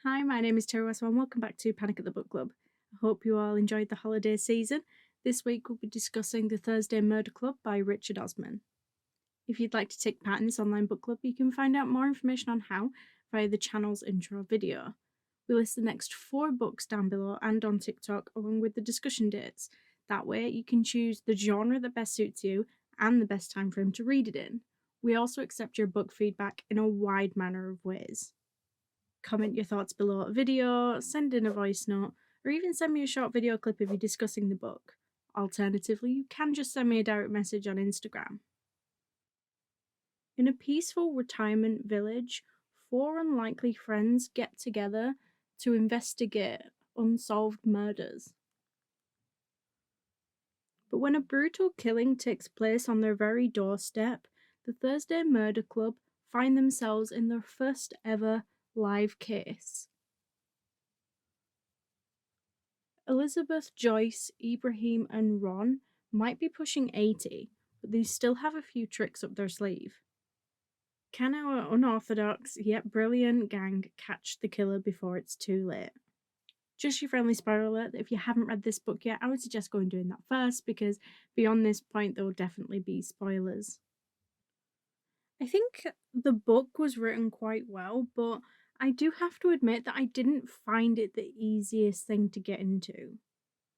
Hi, my name is Richard Osman. Welcome back to Panic at the Book Club. I hope you all enjoyed the holiday season. This week we'll be discussing The Thursday Murder Club by Richard Osman. If you'd like to take part in this online book club, you can find out more information on how via the channel's intro video. We list the next 4 books down below and on TikTok along with the discussion dates. That way you can choose the genre that best suits you and the best time frame to read it in. We also accept your book feedback in a wide manner of ways. Comment your thoughts below a video, send in a voice note, or even send me a short video clip of you discussing the book. Alternatively, you can just send me a direct message on Instagram. In a peaceful retirement village, 4 unlikely friends get together to investigate unsolved murders. But when a brutal killing takes place on their very doorstep, the Thursday Murder Club find themselves in their first ever live case. Elizabeth, Joyce, Ibrahim, and Ron might be pushing 80, but they still have a few tricks up their sleeve. Can our unorthodox yet brilliant gang catch the killer before it's too late? Just your friendly spoiler alert, if you haven't read this book yet, I would suggest going doing that first, because beyond this point there will definitely be spoilers. I think the book was written quite well, but I do have to admit that I didn't find it the easiest thing to get into.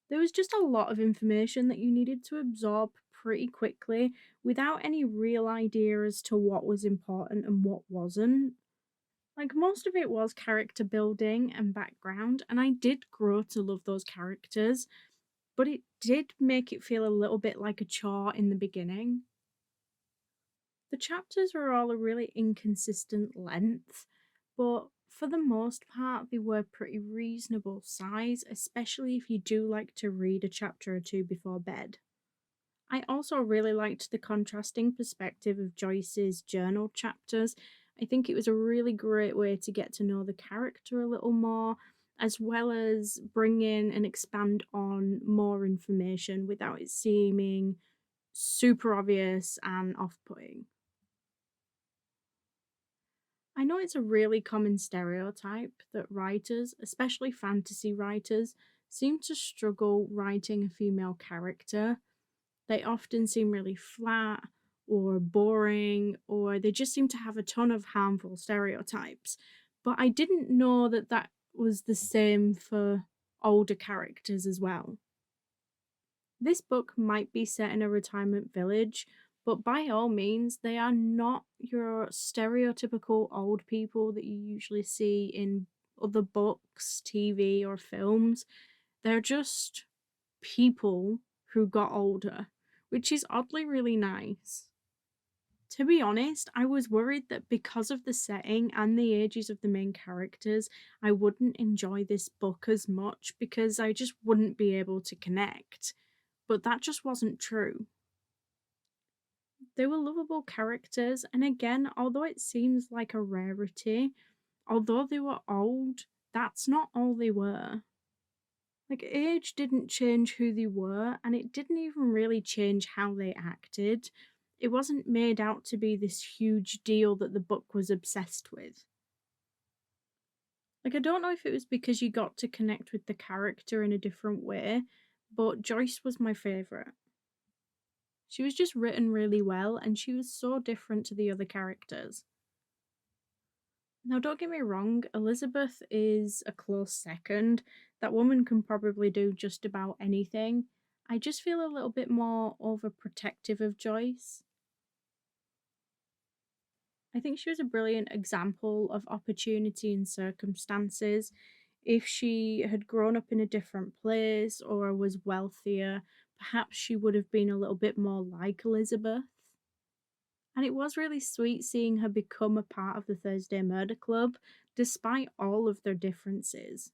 There was just a lot of information that you needed to absorb pretty quickly without any real idea as to what was important and what wasn't. Like, most of it was character building and background, and I did grow to love those characters, but it did make it feel a little bit like a chore in the beginning. The chapters were all a really inconsistent length, but for the most part, they were pretty reasonable size, especially if you do like to read a chapter or two before bed. I also really liked the contrasting perspective of Joyce's journal chapters. I think it was a really great way to get to know the character a little more, as well as bring in and expand on more information without it seeming super obvious and off putting. I know it's a really common stereotype that writers, especially fantasy writers, seem to struggle writing a female character. They often seem really flat or boring, or they just seem to have a ton of harmful stereotypes. But I didn't know that that was the same for older characters as well. This book might be set in a retirement village, but by all means, they are not your stereotypical old people that you usually see in other books, TV, or films. They're just people who got older, which is oddly really nice. To be honest, I was worried that because of the setting and the ages of the main characters, I wouldn't enjoy this book as much because I just wouldn't be able to connect. But that just wasn't true. They were lovable characters, and again, although it seems like a rarity, although they were old, that's not all they were. Like, age didn't change who they were, and it didn't even really change how they acted. It wasn't made out to be this huge deal that the book was obsessed with. Like, I don't know if it was because you got to connect with the character in a different way, but Joyce was my favourite. She was just written really well, and she was so different to the other characters. Now, don't get me wrong, Elizabeth is a close second. That woman can probably do just about anything. I just feel a little bit more overprotective of Joyce. I think she was a brilliant example of opportunity and circumstances. If she had grown up in a different place or was wealthier, perhaps she would have been a little bit more like Elizabeth. And it was really sweet seeing her become a part of the Thursday Murder Club, despite all of their differences.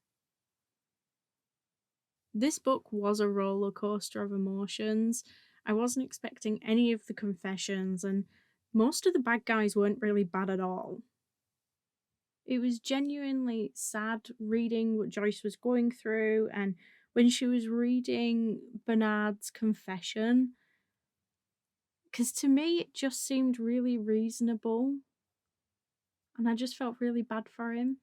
This book was a roller coaster of emotions. I wasn't expecting any of the confessions, and most of the bad guys weren't really bad at all. It was genuinely sad reading what Joyce was going through, and when she was reading Bernard's confession, because to me it just seemed really reasonable, and I just felt really bad for him.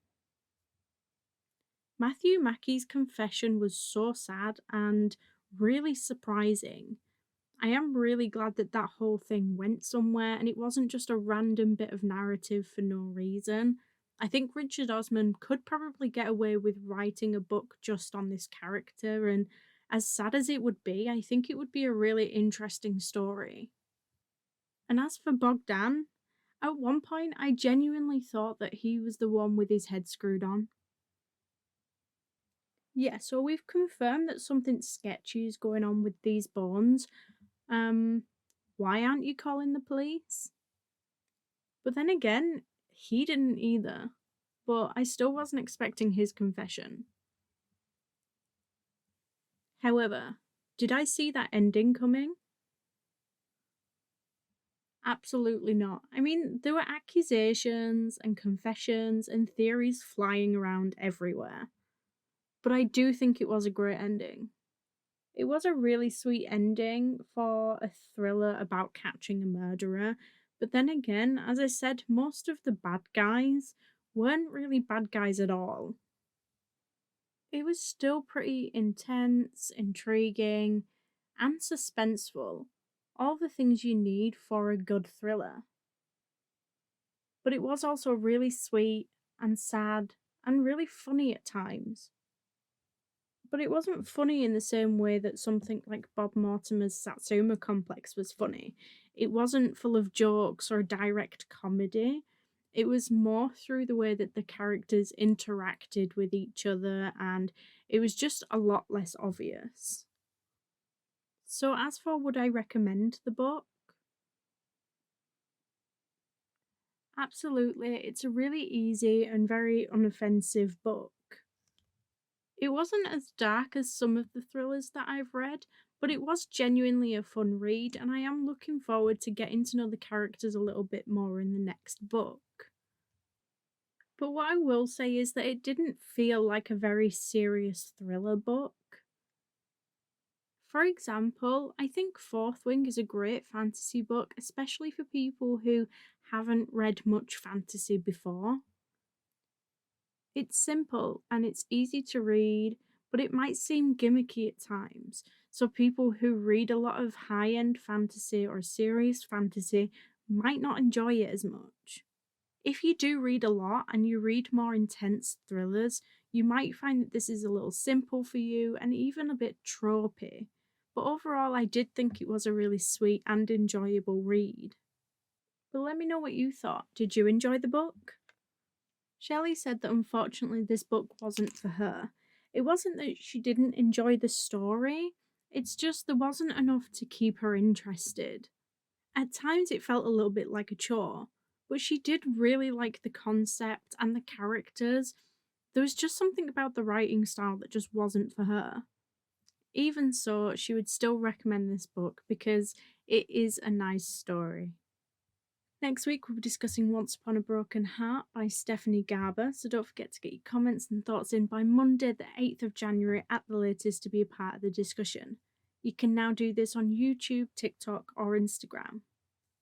Matthew Mackie's confession was so sad and really surprising. I am really glad that that whole thing went somewhere and it wasn't just a random bit of narrative for no reason. I think Richard Osman could probably get away with writing a book just on this character, and as sad as it would be, I think it would be a really interesting story. And as for Bogdan, at one point I genuinely thought that he was the one with his head screwed on. Yeah, so we've confirmed that something sketchy is going on with these bones. Um, why aren't you calling the police? But then again, he didn't either. But I still wasn't expecting his confession. However, did I see that ending coming? Absolutely not. I mean, there were accusations and confessions and theories flying around everywhere. But I do think it was a great ending. It was a really sweet ending for a thriller about catching a murderer. But then again, as I said, most of the bad guys weren't really bad guys at all. It was still pretty intense, intriguing, and suspenseful. All the things you need for a good thriller. But it was also really sweet and sad and really funny at times. But it wasn't funny in the same way that something like Bob Mortimer's Satsuma Complex was funny. It wasn't full of jokes or direct comedy. It was more through the way that the characters interacted with each other, and it was just a lot less obvious. So, as for would I recommend the book? Absolutely. It's a really easy and very unoffensive book. It wasn't as dark as some of the thrillers that I've read, but it was genuinely a fun read, and I am looking forward to getting to know the characters a little bit more in the next book. But what I will say is that it didn't feel like a very serious thriller book. For example, I think Fourth Wing is a great fantasy book, especially for people who haven't read much fantasy before. It's simple and it's easy to read, but it might seem gimmicky at times. So, people who read a lot of high end fantasy or serious fantasy might not enjoy it as much. If you do read a lot and you read more intense thrillers, you might find that this is a little simple for you and even a bit tropey. But overall, I did think it was a really sweet and enjoyable read. But let me know what you thought. Did you enjoy the book? Shelley said that unfortunately this book wasn't for her. It wasn't that she didn't enjoy the story, it's just there wasn't enough to keep her interested. At times it felt a little bit like a chore, but she did really like the concept and the characters. There was just something about the writing style that just wasn't for her. Even so, she would still recommend this book because it is a nice story. Next week, we'll be discussing Once Upon a Broken Heart by Stephanie Garber, so don't forget to get your comments and thoughts in by Monday, the 8th of January at the latest to be a part of the discussion. You can now do this on YouTube, TikTok, or Instagram.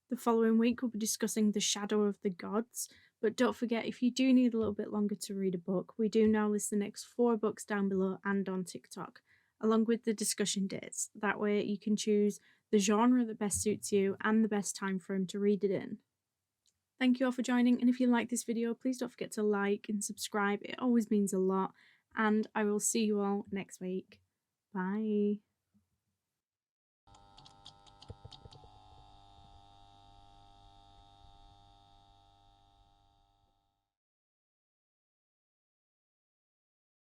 The following week, we'll be discussing The Shadow of the Gods, but don't forget, if you do need a little bit longer to read a book, we do now list the next 4 books down below and on TikTok, along with the discussion dates. That way, you can choose the genre that best suits you and the best time frame to read it in. Thank you all for joining, and if you like this video, please don't forget to like and subscribe. It always means a lot, and I will see you all next week. Bye.